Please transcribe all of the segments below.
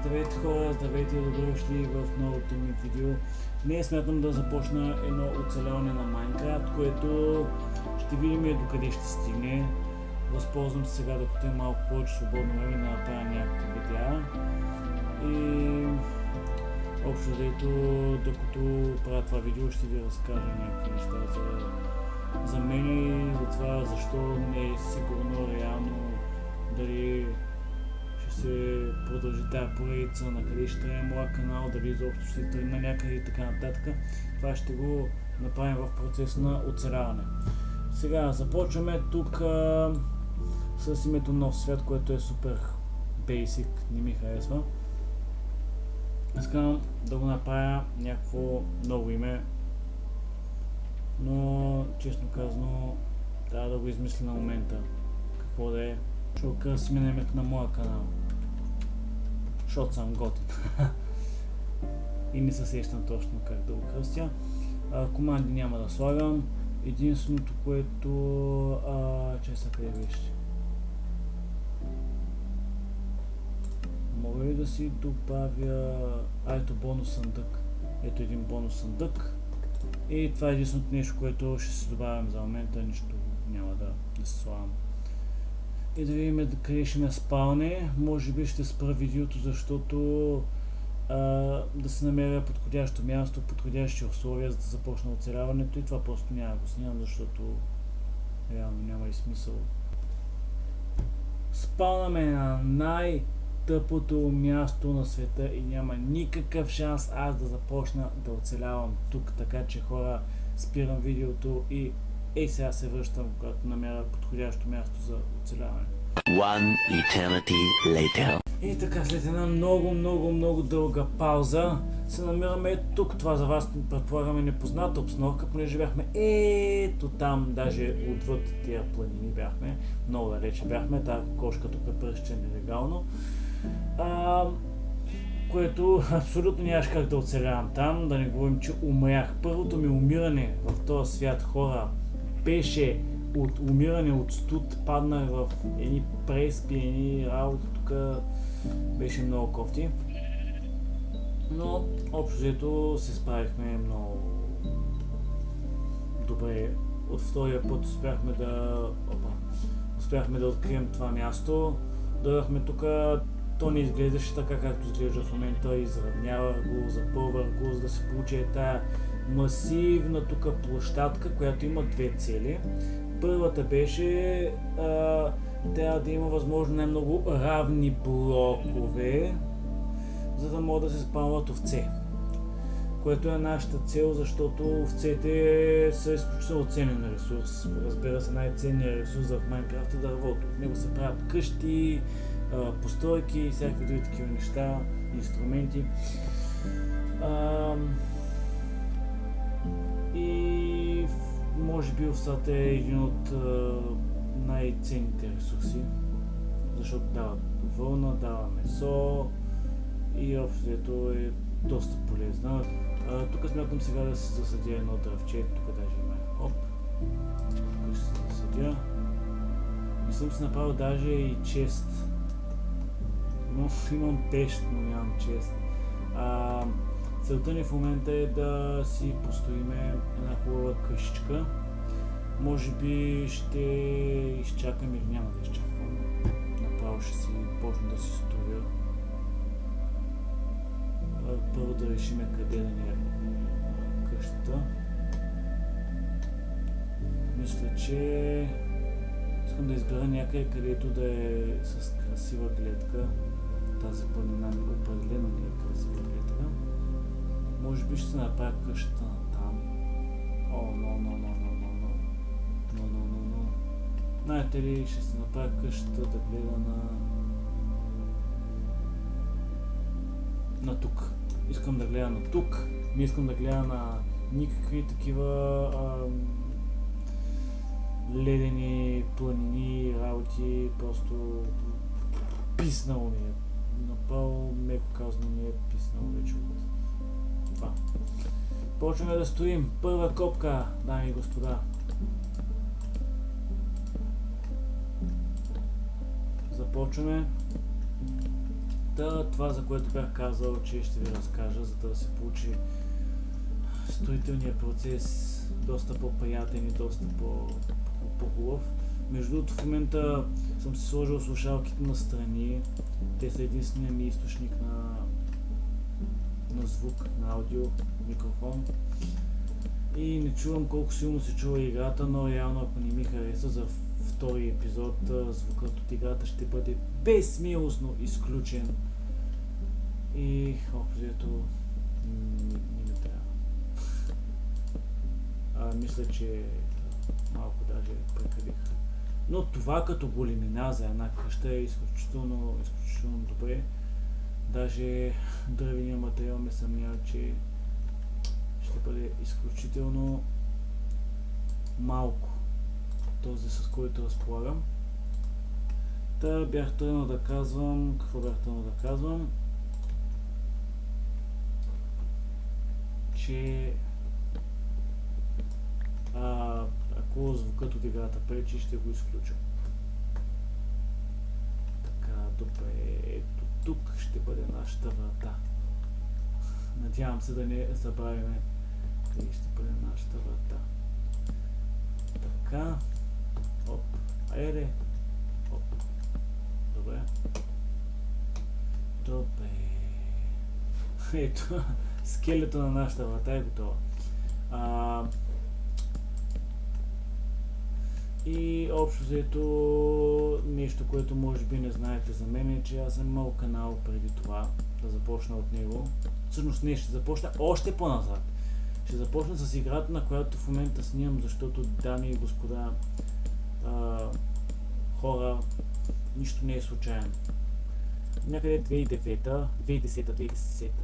Здравейте хора, здравейте и добре дошли в новото ми видео. Днес смятам да започна едно оцеляване на Майнкрафт, което ще видим докъде ще стигне. Възползвам се сега, докато имам малко повече свободно време, да направя някакви видеа. И общо взето, докато правя това видео, ще ви разкажа някакви неща за мен и за това защо не е сигурно реално дали се продължи тази поредица, на къде ще тръгне моя канал, дали изобщо ще тръгне някъде и така нататък. Това ще го направим в процес на оцеляване. Сега започваме тук с името Нов свят, което е супер basic, не ми харесва. Искам да го направя някакво ново име, но честно казано трябва да го измисля на момента. Какво да е? Ще окръстим името на моя канал, защото съм готин. И не се сещам точно как да го кръстя. Команди няма да слагам. Единственото, което... че са къде беше? Мога ли да си добавя... ето бонус съндък. Ето един бонус съндък. И това е единственото нещо, което ще си добавям за момента. Нищо няма да се слагам. И да видим къде ще ме спалне. Може би ще спра видеото, защото да се намеря подходящо място, подходящи условия, за да започна оцеляването, и това просто няма го снимам, защото реално няма и смисъл. Спалнаме на най-тъпото място на света и няма никакъв шанс аз да започна да оцелявам тук, така че хора, спирам видеото и сега се връщам, когато намеря подходящо място за оцеляване. One eternity later. И така, след една много дълга пауза се намираме тук. Това за вас предполагаме непозната обстановка, понеже бяхме ето там, даже отвъд тия планини бяхме. Много далече бяхме, тази кокошка тук е пръща нелегално. Което абсолютно нямаше как да оцелявам там, да не говорим, че умрях. Първото ми умиране в този свят, хора, беше от умиране от студ, паднах в едни преспи, едни работи, тук беше много кофти. Но общо взето се справихме много добре. От втория път успяхме да открием това място. Дойдохме тук, то не изглеждаше така, както изглежда в момента, изравнявах го, запълвах го, за да се получи тая масивна тук площадка, която има две цели. Първата беше трябва да има възможно най-много равни блокове, за да могат да се спалват овце. Което е нашата цел, защото овцете са изключително ценен ресурс. Разбира се, най-ценният ресурс в Майнкрафт е дървото. От него се правят къщи, постройки и всякакви други такива неща, инструменти. И може би овцата е един от най-ценните ресурси, защото дава вълна, дава месо и общо е доста полезна. Тук смятам сега да се засадя едно дръвче, тук даже има хоп. Тук ще се засадя. Не съм си направил даже и чест. Но имам пещ, но нямам чест. Целта ни в момента е да си построиме една хубава къщичка. Може би ще изчакам или няма да изчакам. Направо ще си почна да си строя. Първо да решим къде да ни е къщата. Мисля, че искам да изградя някъде, където да е с красива гледка. Тази планина определено не е красива гледка. Може би ще направя къщата на там. Знаете ли, ще се направя къщата да гледа на тук. Искам да гледа на тук. Не искам да гледа на никакви такива ледени планини, работи. Просто писнало ми е. Направо, меко казано, ми е писнало вече от това. Почваме да стоим. Първа копка, дами и господа. Започваме. Това, за което бях казал, че ще ви разкажа, за да се получи строителният процес доста по-приятен и доста по-хубав. Между другото, в момента съм си сложил слушалките настрани. Те са единствения ми източник на звук, на аудио, микрофон. И не чувам колко силно се чува играта, но реално ако не ми хареса за втори епизод, звукът от играта ще бъде безмилостно изключен. И общо не ми трябва. Мисля, че малко даже прекалих. Но това като големина за една къща е изключително добре. Даже дървения материал ме съмнява, че ще бъде изключително малко този, с който разполагам. Та бях тръгнал да казвам, че ако звукът от играта пречи, ще го изключа. Така, добре, ето тук ще бъде нашата врата. Надявам се да не забравим къде ще бъде нашата врата. Така, оп, айде, оп, добре. Ето, скелето на нашата врата е готова. И общо взето нещо, което може би не знаете за мен е, че аз съм имал канал преди това, да започна от него. Всъщност не, ще започна още по-назад. Ще започна с играта, на която в момента снимам, защото, дами и господа, хора, нищо не е случайно. Някъде 2009,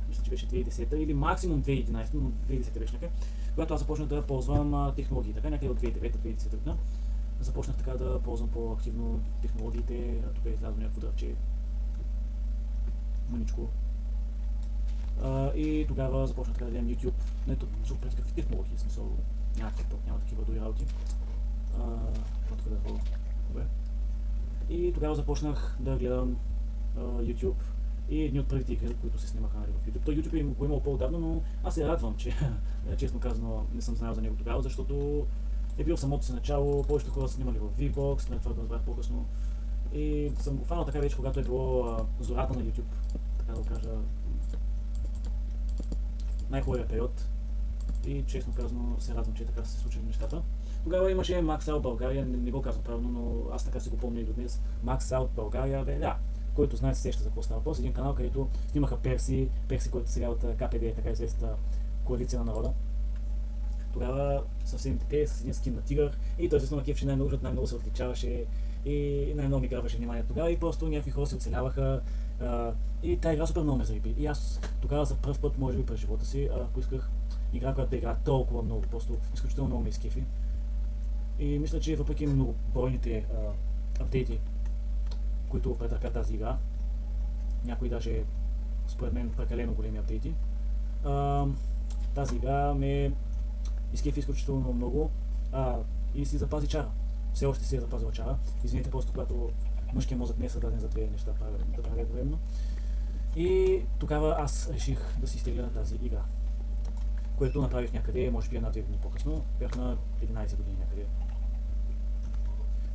мисля, че беше 2010 или максимум 2011, но 2010 беше някъде, когато аз започнах да ползвам технологии. Така някъде от 2009-2010 година започнах така да ползвам по-активно технологиите. Тук е излязло някакво дръвче. Маничко. И тогава започнах така да гледам YouTube. Не супер какви технологии, в смисъл няма TikTok, няма такива други работи. Добре. И тогава започнах да гледам YouTube и едни от първите игри, които се снимаха в YouTube. Той YouTube го имал по-отдавна, но аз се радвам, че честно казано не съм знаел за него тогава, защото е бил самото си начало, повечето хора са снимали в VBOX, след това го разбрах по-късно. И съм го фанал така вече, когато е било зората на YouTube, така да го кажа, най-хубавия период. И честно казано се радвам, че така се случили нещата. Тогава имаше Max Out България, не го казвам правилно, но аз така си го помня и до днес. Max Out България, да, който знае се сеща за какво става въпрос. Един канал, където снимаха Перси, който сега от КПД, така известната коалиция на народа. Тогава съвсем те с един скин на тигър и той се снима кефче най-много, защото най-много се отличаваше и най-много ми грабваше внимание тогава и просто някакви хора се оцеляваха и тази игра супер много ме зариби. И аз тогава за пръв път, може би през живота си, поисках игра, която да игра толкова много, просто изключително много ме изкефи. И мисля, че въпреки многобройните апдейти, които претърпя тази игра, някои даже според мен прекалено големи апдейти, тази игра ме изкефи изключително много и си запази чара. Все още си е запазила чара. Извинете, просто когато мъжкият мозък не е създаден за две неща да прави едновременно. И тогава аз реших да си изтегля на тази игра, което направих някъде, може би 1-2 години по-късно. Бях на 11 години някъде.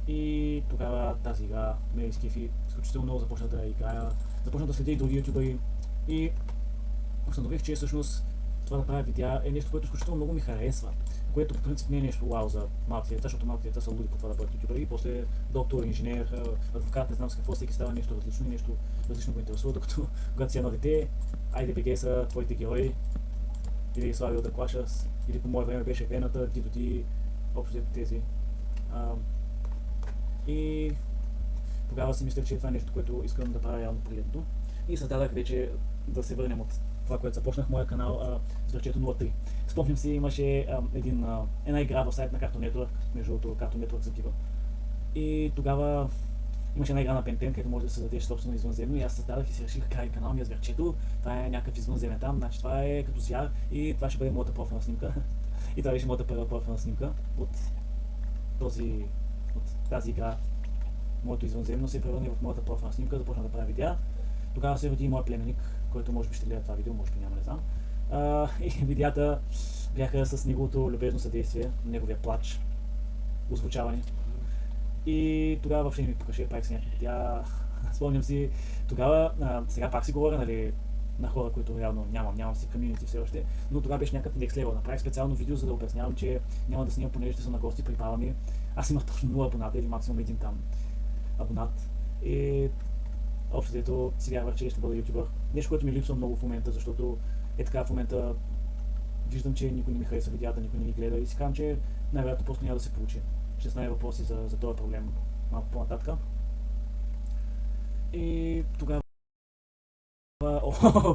И тогава тази игра ме изкефи изключително много, започнах да играя, започнах да следя и други ютубъри и установих, че всъщност това да правя видеа е нещо, което изключително много ми харесва, което по принцип не е нещо вау за малките деца, защото малките деца са луди по това да бъдат ютубъри и после доктор, инженер, адвокат, не знам с какво, всеки става нещо различно и нещо различно го интересува, докато когато си едно дете, IDPG са твоите герои, или Слави от Клашас, или по мое време беше Вената, Дидоди, общо тези. И тогава си мисля, че това е нещо, което искам да правя реално погледното. И създадах вече, да се върнем от това, което започнах, моя канал Зверчето 03. Спомням си, имаше една игра в сайт на Cartoon Network, между другото Cartoon Network закива. И тогава имаше една игра на Пентен, където може да създадеш собствено извънземно и аз създадах и си реших край канал ми е Зверчето. Това е някакъв извънземен там, значи това е като звяр и това ще бъде моята профилна снимка. И това беше моята първа профилна снимка от тази игра. Моето извънземно се превърне в моята профилна снимка, започна да правя видеа. Тогава се роди моят племенник, който може би ще гледа това видео, може би няма, не знам. И видеята бяха с неговото любезно съдействие, неговия плач, озвучаване. И тогава въобще не ми покаше, правих си някакви видеа. Спомням си, тогава, сега пак си говоря, нали, на хора, които реално нямам си комьюнити все още, но тогава беше някакъв next level. Направих специално видео, за да обяснявам, че няма да снимам, понеже ще съм на гости при баба ми. Аз имах точно 0 абоната или максимум един там абонат. И общо дето си вярвах, че ще бъда ютубър. Нещо, което ми липсва много в момента, защото е така в момента виждам, че никой не ми харесва видеята, никой не ги гледа и си казвам, че най-вероятно просто няма да се получи. Ще знае въпроси за този проблем малко по-нататък. И тогава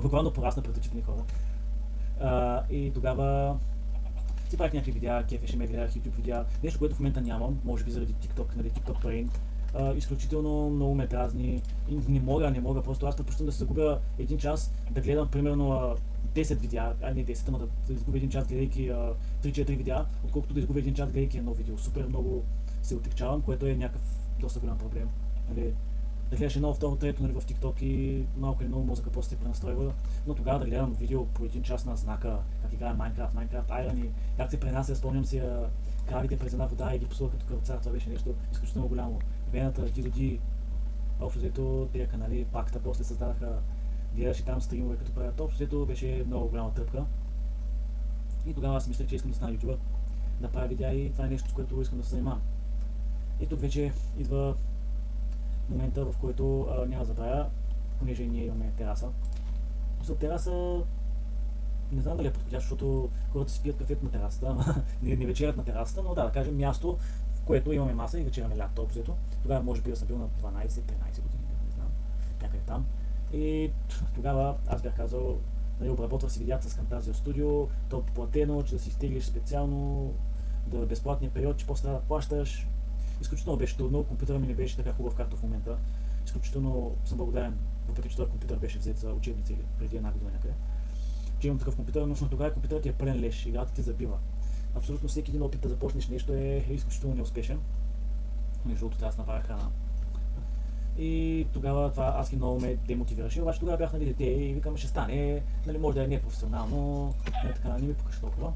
буквално порасна пред очите ни хора. И тогава си правих някакви видеа, кефеше ме, гледах YouTube видеа, нещо, което в момента нямам, може би заради TikTok, нали, TikTok Brain. Изключително много ме дразни и не мога, просто аз предпочитам да се загубя един час, да гледам примерно 10 видеа, не 10, ама да изгубя един час гледайки 3-4 видеа, отколкото да изгубя един час гледайки едно видео. Супер много се отекчавам, което е някакъв доста голям проблем. Нали, да гледаш едно, второ, трето, нали, в TikTok и малко или много мозъка после се пренастройва, но тогава да гледам видео по един час на знака, как играе Minecraft, Iron, как се пренася, спомням си кравите през една вода и ги псува като кръвца, това беше нещо изключително голямо. Вената, DDD, общо взето тези канали, пакта после създадаха, гледаш и там стримове като правят, общо взето беше много голяма тръпка. И тогава аз мисля, че искам да стана ютубър, да правя видеа и това е нещо, с което искам да се занимавам. И тук вече идва момента, в който няма да забравя, понеже ние имаме тераса. За тераса не знам дали е подходящ, защото хората си пият кафето на терасата, не вечерят на терасата, но да кажем място, в което имаме маса и вечеряме лято общо. Тогава може би да съм бил на 12-13 години, не знам, някъде там. И тогава аз бях казал, нали, обработвах си видеята с Camtasia Studio, то платено, че да си изтеглиш специално, да е безплатния период, че после трябва да плащаш. Изключително беше трудно, компютъра ми не беше така хубав както в момента. Изключително съм благодарен, въпреки че този компютър беше взет за учебни цели преди една година някъде. Че имам такъв компютър, но тогава компютърът ти е пълен леш, играта ти забива. Абсолютно всеки един опит да започнеш нещо е изключително неуспешен. Между другото, аз направя храна. И тогава това аз много ме демотивираше, обаче тогава бях, нали, дете и викам, ще стане, нали, може да е непрофесионално, нали, така не ми пукаше толкова.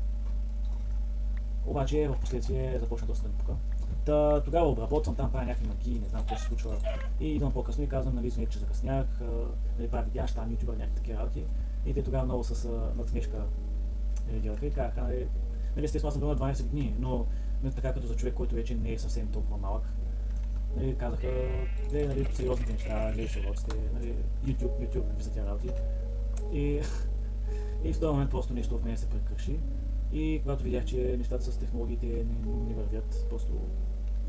Обаче в последствие започна доста да ми пука. Тогава обработвам, там правя някакви магии, не знам какво се случва. И идвам по-късно и казвам, нали, извинете, че закъснях, нали, правя видеа, ще ставам ютубър, някакви такива работи. И те тогава много с надсмешка реагираха и казаха, нали, естествено аз съм бил на 12 години, но така като за човек, който вече не е съвсем толкова малък. Нали, казаха, нали, сериозните неща, гледаш уроците, нали, YouTube, какви са тия работи. И в този момент просто нещо в мен се прекърши. И когато видях, че нещата с технологиите не вървят, просто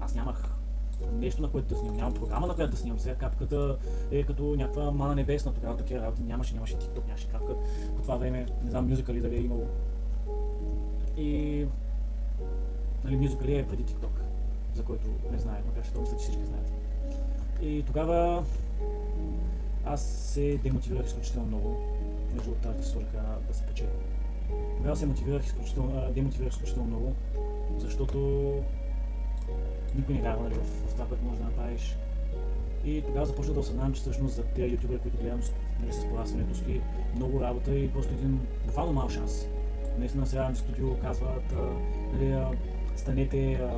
аз нямах нещо, на което да снимам, нямам програма, на която да снимам. Сега капката е като някаква мана небесна, тогава такива работи нямаше TikTok, нямаше капка. По това време, не знам, мюзикали дали е имало. И нали, мюзикали е преди TikTok, за който не знае, макар че мисля, че всички знаят. И тогава аз се демотивирах изключително много, между тази сложиха да се пече. Тогава се демотивирах изключително много, защото никой не вярва, нали, в това, което можеш да направиш. И тогава започнах да осъзнавам, че всъщност за тези ютубери, които гледам, нали, с порастването стои много работа и просто един буквално мал шанс. Наистина сега студио казват, нали, станете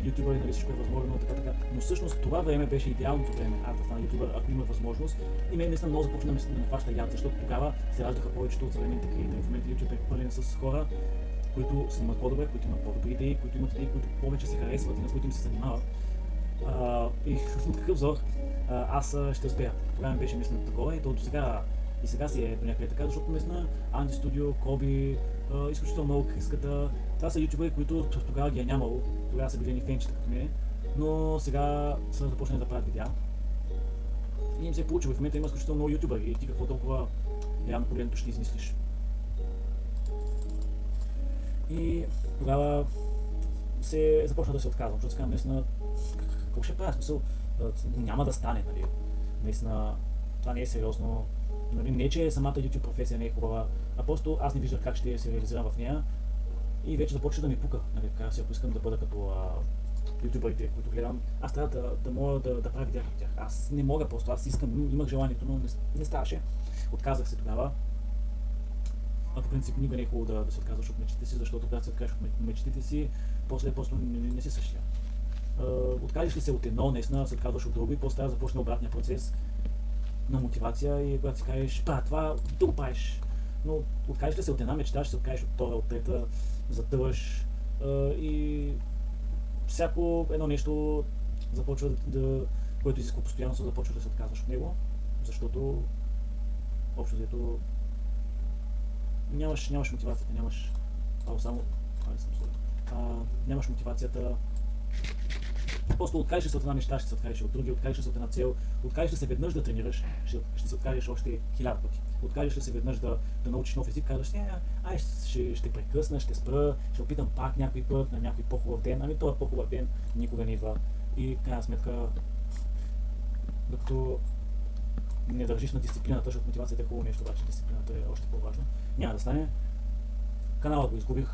ютубъри, нали, всичко е възможно, така. Но всъщност това време беше идеалното време аз да стана ютубър, ако има възможност. И мен наистина много започна да ме хваща яд, защото тогава се раждаха повечето от съвременните креатори. В момента YouTube е пълен с хора, които снимат по-добре, които имат по-добри идеи, които имат идеи, които повече се харесват и на които им се занимават. И какъв взор, аз ще успея. Тогава ми беше мисленето такова и то до сега и сега си е до някъде така, защото наистина Анди Студио, Коби, изключително много Криската. Това са ютубери, които тогава ги е нямало. Тогава са били ни фенчета като мен, но сега са започнали да правят видеа. И им се е получило. В момента има изключително много ютубери и ти какво толкова реално погледното ще измислиш. И тогава се започна да се отказвам, защото сега наистина какво ще правя? Смисъл, няма да стане, нали. Наистина това не е сериозно. Нали, не че самата YouTube професия не е хубава, а просто аз не виждах как ще се реализирам в нея и вече започва да ми пука. Нали, така си, ако искам да бъда като ютубърите, които гледам, аз трябва да мога да правя видеа към тях. Аз не мога просто, аз искам, имах желанието, но не ставаше. Отказах се тогава. А по принцип никога не е хубаво да се отказваш от мечтите си, защото когато се откажеш от мечтите си, после просто не си същия. Откажеш ли се от едно, наистина се отказваш от друго и после трябва да започне обратния процес на мотивация и когато си кажеш, това да го правиш. Но откажеш ли се от една мечта, ще се откажеш от втора, от трета, затъваш и всяко едно нещо започва което изисква постоянство, започва да се отказваш от него, защото общо взето нямаш мотивацията, нямаш мотивацията. Просто откажеш се от една неща, ще се откажеш от други, откажеш се от една цел, откажеш се веднъж да тренираш, ще се откажеш още 1000 пъти. Откажеш се веднъж да научиш нов език, казваш, ще прекъсна, ще спра, ще опитам пак някой път, на някой по-хубав ден, ами този по-хубав ден никога не идва. И в крайна сметка, докато не държиш на дисциплината, защото мотивацията е хубаво нещо, обаче дисциплината е още по-важна. Няма да стане. Канала го изгубих,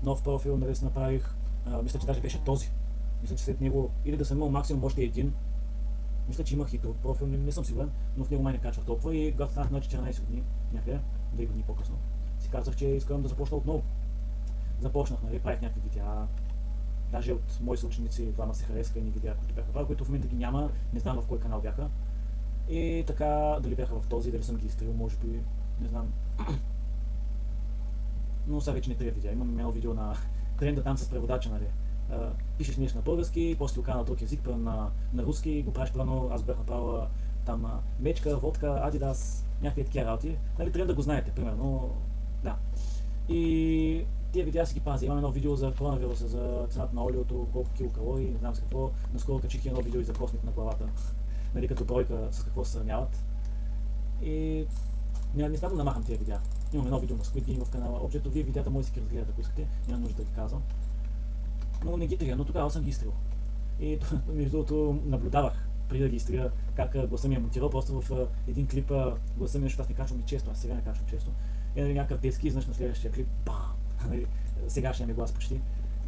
нов профил нали си направих, мисля, че даже беше този. Мисля, че след него или да съм имал максимум още един. Мисля, че имах и друг профил, не съм сигурен, но в него май не качвах толкова и когато станах на 14 години, някъде, 2 години по-късно, си казах, че искам да започна отново. Започнах, нали, правих някакви видеа, даже от мои съученици двама се харесаха едни видеа, които бяха правили, които в момента ги няма, не знам в кой канал бяха. И така, дали бяха в този, дали съм ги изтрил, може би, не знам. Но сега вече не трябва видеа, имам едно видео на тренда там с преводача, нали. Пишеш нещо на български, после го на друг език, на руски, го правиш плано, аз бях направил там мечка, водка, адидас, някакви такива работи. Нали, трябва да го знаете, примерно, да. И тия видеа си ги пазя. Имам едно видео за коронавируса, за цената на олиото, колко килокалории, не знам с какво. Наскоро качих едно видео и за космик на главата, нали, като бройка с какво се сравняват. И не смятам да махам тия видеа. Имам едно видео на Squid Game в канала. Общо вие видеята може да си ги разгледате, ако искате, няма нужда да ги казвам. Но не ги трия, но тогава съм ги изтрил. И между другото наблюдавах, преди да ги изтрия, как гласа ми е монтирал, просто в един клип гласа ми, защото аз не качвам и често, аз сега не качвам често. И някакъв детски, изнъж на следващия клип, бам! Сегашния ми глас почти.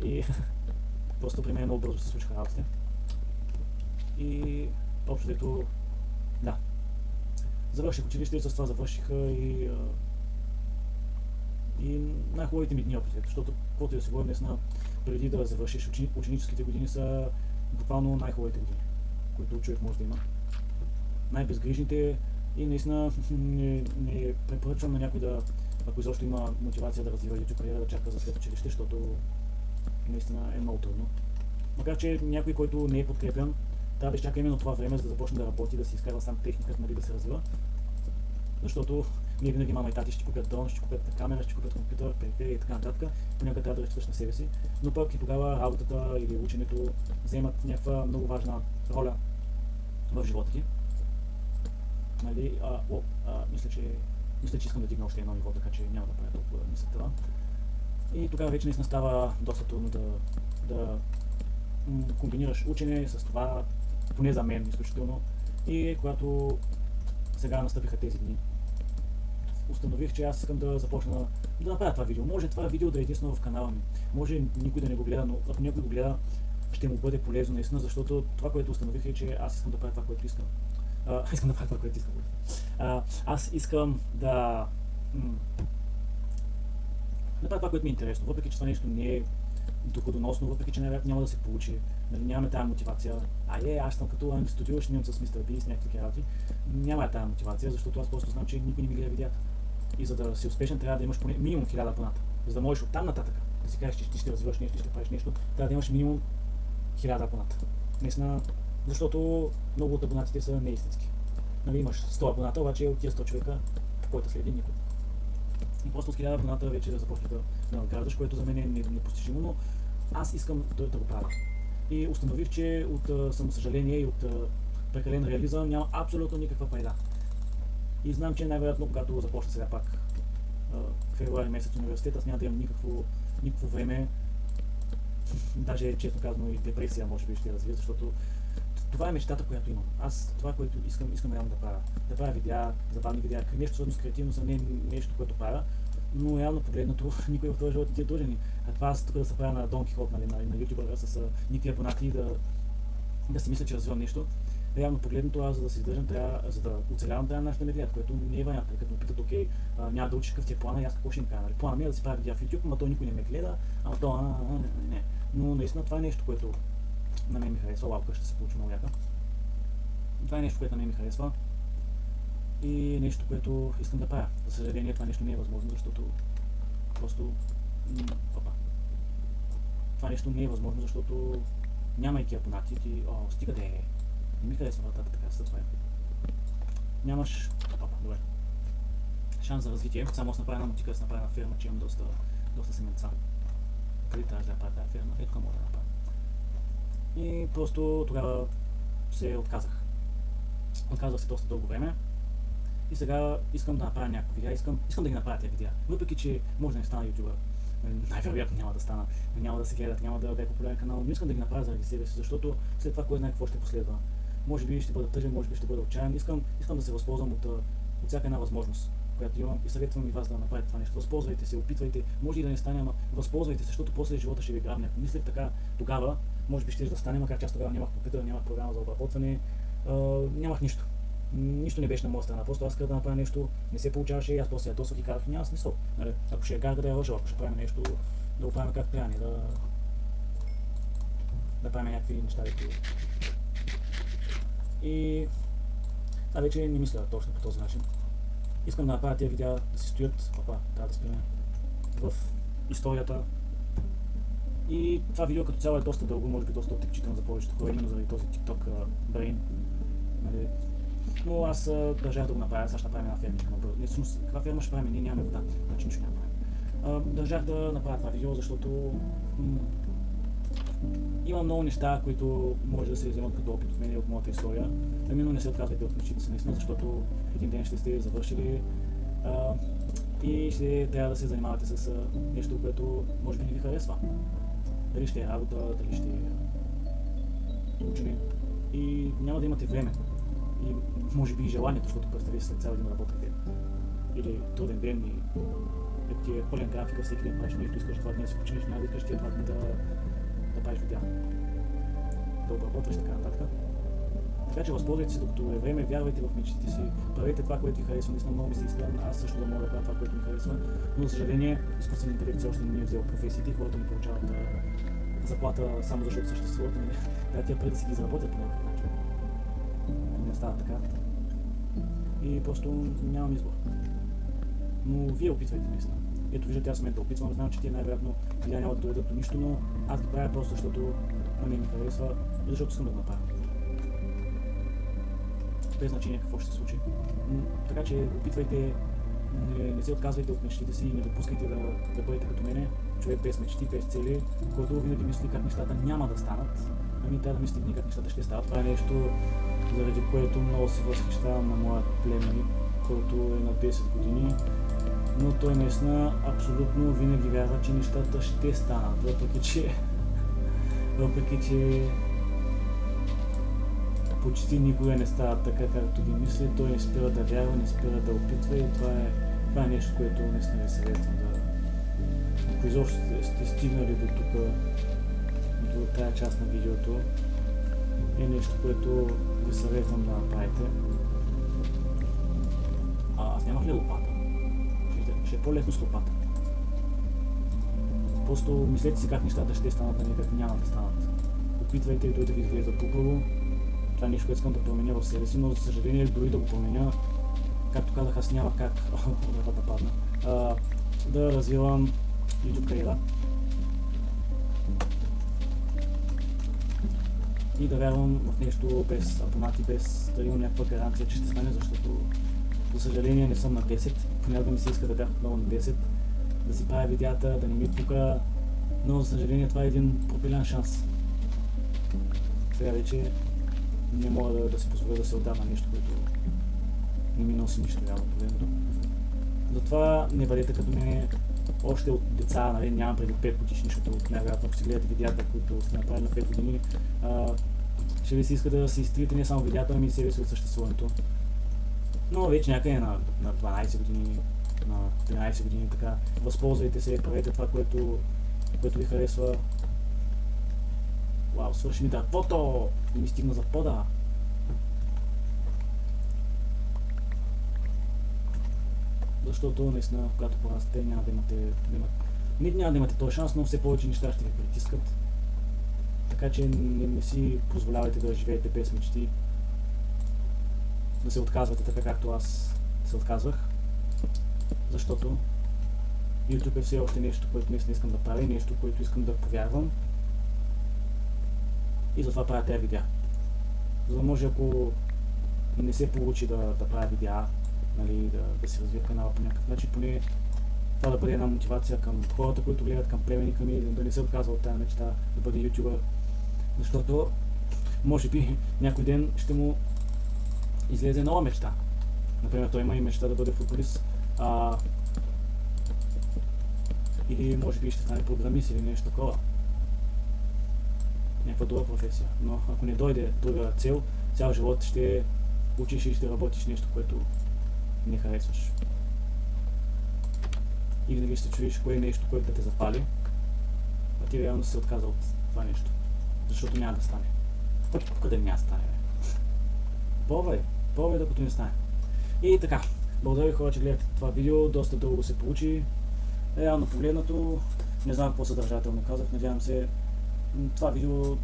И просто при мен много бързо се случиха работите. И общо дето, да. Завърших училище и с това завършиха и най-хубавите ми дни опит, защото каквото и да се говори днес преди да завършиш ученическите години са буквално най-хубавите години, които човек може да има. Най-безгрижните и наистина не препоръчвам на някой да, ако изобщо има мотивация да развива YouTube кариера, да чака за след училище, защото наистина е много трудно. Макар че някой, който не е подкрепен, трябва да изчака именно това време, за да започне да работи, да си изкарва сам техниката, нали, да се развива. Защото ние винаги мама и тати ще купят дрон, ще купят камера, ще купят компютър, периферия и така нататък. Понякога трябва да разчиташ на себе си. Но пък и тогава работата или ученето вземат някаква много важна роля в живота ти. Нали? Мисля, че искам да дигна още едно ниво, така че няма да правя толкова да мисля това. И тогава вече наистина става доста трудно да комбинираш учене с това, поне за мен изключително. И когато сега настъпиха тези дни, установих, че аз искам да започна да направя това видео. Може това видео да е единствено в канала ми. Може никой да не го гледа, но ако някой го гледа, ще му бъде полезно наистина, защото това, което установих е, че аз искам да правя това, което искам. Искам да правя това, което искам. Аз искам да правя това, което ми е интересно, въпреки че това нещо не е доходоносно, въпреки че най-вероятно няма да се получи. Нали, нямаме тази мотивация. Аз съм като Ами Студио, ще имам с Мистер Бист, някакви такива работи. Няма тази мотивация, защото аз просто знам, че никой не ми гледа видеята. И за да си успешен, трябва да имаш поне минимум 1000 абоната. За да можеш оттам нататък да си кажеш, че ти ще развиваш нещо, ще правиш нещо, трябва да имаш минимум 1000 абоната. Наистина, защото много от абонатите са неистински. Нали, имаш 100 абоната, обаче от тия 100 човека, който следи никой. И просто с 1000 абоната вече да започнеш да награждаш, което за мен е непостижимо, но аз искам да го правя. И установих, че от самосъжаление и от прекален реализъм няма абсолютно никаква пайда. И знам, че най-вероятно, когато започна сега пак февруари месец университет, аз няма да имам никакво време, даже честно казано и депресия може би ще развия, защото това е мечтата, която имам. Аз това, което искам реално да правя. Да правя видеа, забавни видеа, нещо свързано с креативност, а не нещо, което правя. Но явно погледнато, никой в този живот не ти е дължен. И това аз тук да се правя на Дон Кихот, нали, на ютубъра с никакви абонати и да си мисля, че развивам нещо. Реално погледнато, аз за да се издържам, за да оцелявам, трябва нещо да ме гледат, което не е вариант. Като ме питат, окей, няма да учиш какъв ти е плана и аз какво ще им кажа. Нали? Плана ми е да си правя видео в YouTube, ама то никой не ме гледа, ама то не. Но наистина това е нещо, което на мен ми харесва. Лапка ще се получи много яка. Това е нещо, което на мен ми харесва. И нещо, което искам да правя. За съжаление, това нещо не е възможно, защото просто... Това нещо не е възможно, защото нямайки абонати, ти... стига да е... Не ми харесва вратата, така се затваря. Нямаш... добре. Шанс за развитие. Само аз направя една мотика, да се направя една ферма, че имам доста семенца. Къде трябва да направя тази ферма? Ето мога да направя. И просто тогава се отказах. Отказах се доста дълго време. И сега искам да направя някакви видеа, искам да ги направя тези видеа. Въпреки, че може да не стана ютубър, най-вероятно няма да стана, няма да се гледат, няма да е популярен канал, но искам да ги направя заради себе си, защото след това кой знае какво ще последва. Може би ще бъда тъжен, може би ще бъда отчаян. Искам да се възползвам от всяка една възможност, която имам и съветвам и вас да направите това нещо. Възползвайте се, опитвайте, може и да не стане, ама възползвайте се, защото после живота ще ви грабне. Ако мислех така тогава, може би ще да стане, макар че аз тогава нямах компютър, нямах програма за обработване, нямах нищо. Нищо не беше на моя страна, просто аз исках да направя нещо, не се получаваше и аз после ядосвах и казах, няма смисъл. Нали? Ако ще е гарда да я лъжа, ако ще правим нещо, да го правим как трябва, не да правим някакви неща, и това вече не мисля точно по този начин. Искам да направя тези видеа да си стоят, трябва да спиме в историята. И това видео като цяло е доста дълго, може би доста отекчително за повечето хора, именно заради този TikTok brain. Нали? Но аз държах да го направя, сега ще направим една фермичка на бързо. Всъщност, каква ферма ще правим? Ние нямаме вода, значи нищо няма правим. Държах да направя това видео, защото има много неща, които може да се вземат като опит от мен и от моята история. Именно не се отказвайте от мечтите си, наистина, защото един ден ще сте завършили и ще трябва да се занимавате с нещо, което може би не ви харесва. Дали ще е работа, дали ще е учене. И няма да имате време. И може би и желанието, защото представи след цял ден работите. Или труден ден и ако ти е пълен график, всеки ден правиш нещо, искаш това ден да си починеш, няма да искаш тия два дни да правиш видеа. Да обработваш така нататък. Така че възползвайте се докато е време, вярвайте в мечтите си, правете това, което ви харесва. Наистина много ми се иска, аз също да мога да правя това, което ми харесва, но за съжаление изкуственият интелект все още не ми е взел професиите и хората ми получават заплата само защото съществуват. Трябва тия пари да си ги заработят по някакъв начин. Не става така. И просто нямам избор. Но вие опитвайте наистина. Ето виждате, аз да опитвам, знам, че тия най-вероятно видеа няма да доведат до нищо, но аз ги правя просто защото на мен ми харесва и защото искам да го направя. Без значение какво ще се случи. Така че опитвайте, не се отказвайте от мечтите си и не допускайте да бъдете като мене, човек без мечти, без цели, който винаги мисли как нещата няма да станат, ами трябва да мисли винаги как нещата ще стават. Това е нещо, заради което много се възхищавам на моят племенник, който е на 10 години, но той наистина абсолютно винаги вярва, че нещата ще станат, въпреки че почти никога не става така, както ги мисли, той не спира да вярва, не спира да опитва и това е нещо, което наистина ви съветвам ако изобщо сте стигнали до тук, до тази част на видеото, е нещо, което ви съветвам да направите. Аз нямах ли лопата? Ще е по-лесно с лопата. Просто мислете си как нещата ще станат, а не как няма да станат. Опитвайте и той да ви изглежда по-хубаво. Това е нещо, което искам да променя в себе си, но за съжаление дори да го променя, както казах, аз няма как да падна, да развивам YouTube кариера и да вярвам в нещо без абонати, без да имам някаква гаранция, че ще стане, защото за съжаление не съм на 10, понякога ми се иска да бях отново на 10, да си правя видеята, да не ми пука, но за съжаление това е един пропилян шанс. Сега вече не мога да си позволя да се отдам на нещо, което не ми носи нищо реално погледното. Затова не бъдете като мен още от деца, нали, нямам преди 5 годишни, защото най-вероятно ако си гледате видеята, които сте направили на 5 години, ще ви се иска да си изтрите не само видеята, ами и себе си от съществуването. Но вече някъде на 12 години детето на 13 години, така. Възползвайте се, правете това, което ви харесва. Вау, свърши ми дървото! И ми стигна за пода. Защото наистина, когато порастете, няма да имате този шанс, но все повече неща ще ви притискат. Така че не си позволявайте да живеете без мечти. Да се отказвате така, както аз се отказвах. Защото YouTube е все още нещо, което наистина искам да правя, нещо, което искам да повярвам. И затова правя тези видеа. За да може, ако не се получи да правя видеа, нали, да си развия канала по някакъв начин, поне това да бъде една мотивация към хората, които гледат, към племенника ми, да не се отказва от тази мечта да бъде ютубър. Защото може би някой ден ще му излезе нова мечта. Например, той има и мечта да бъде футболист, или може би ще стане програмист или нещо такова. Някаква друга професия. Но ако не дойде друга цел, цял живот ще учиш и ще работиш нещо, което не харесваш. И винаги ще чуеш кое е нещо, което да те запали, а ти реално се отказа от това нещо. Защото няма да стане. Къде няма да стане, бе? Пробвай, докато не стане. И така, благодаря ви хора, че гледахте това видео, доста дълго се получи. Реално погледнато, не знам какво съдържателно казах, надявам се това видео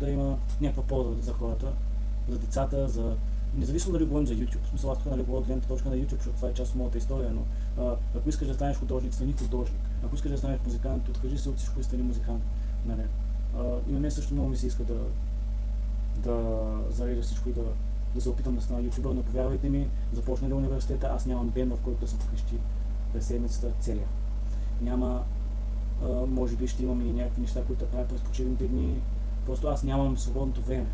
да има някаква полза за хората, за децата, за... Независимо дали говорим за YouTube, в смисъл аз тук нали говоря от гледната точка на YouTube, защото това е част от моята история, но ако искаш да станеш художник, стани художник. Ако искаш да станеш музикант, откажи се от всичко и стани музикант. Нали. И на мен също много ми се иска да зарежа всичко и да се опитам да стана ютубър, но повярвайте ми, започна ли университета, аз нямам ден, в който да съм вкъщи през седмицата целия. Няма, може би ще имам и някакви неща, които да правя през почивните дни, просто аз нямам свободното време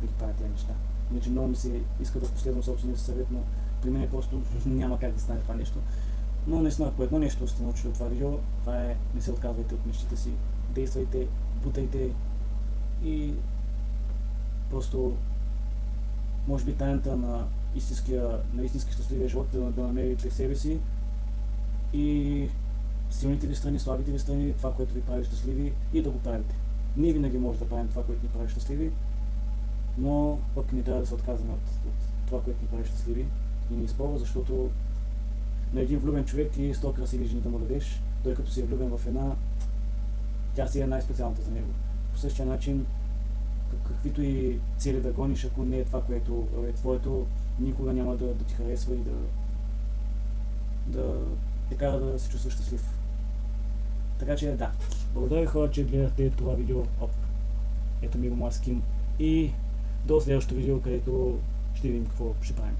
да ги правя тези неща. Иначе много ми се иска да последвам собствения съвет, но при мен просто няма как да стане това нещо. Но наистина, ако едно нещо сте научили от това видео, това е не се отказвайте от мечтите си, действайте, бутайте и просто може би тайната на истински щастливия живот да намерите себе си и силните ви страни, слабите ви страни, това, което ви прави щастливи и да го правите. Ние винаги може да правим това, което ни прави щастливи, но пък не трябва да се отказваме от това, което ни прави щастливи и ни изпълва, защото на един влюбен човек и 100 красиви жени да му дадеш, той като си е влюбен в една, тя си е най-специалната за него. По същия начин, каквито и цели да гониш, ако не е това, което е твоето, никога няма да ти харесва и да те кара да се чувстваш щастлив. Така че да. Благодаря ви хора, че гледахте това видео. Ето ми го моя скин. И до следващото видео, където ще видим какво ще правим.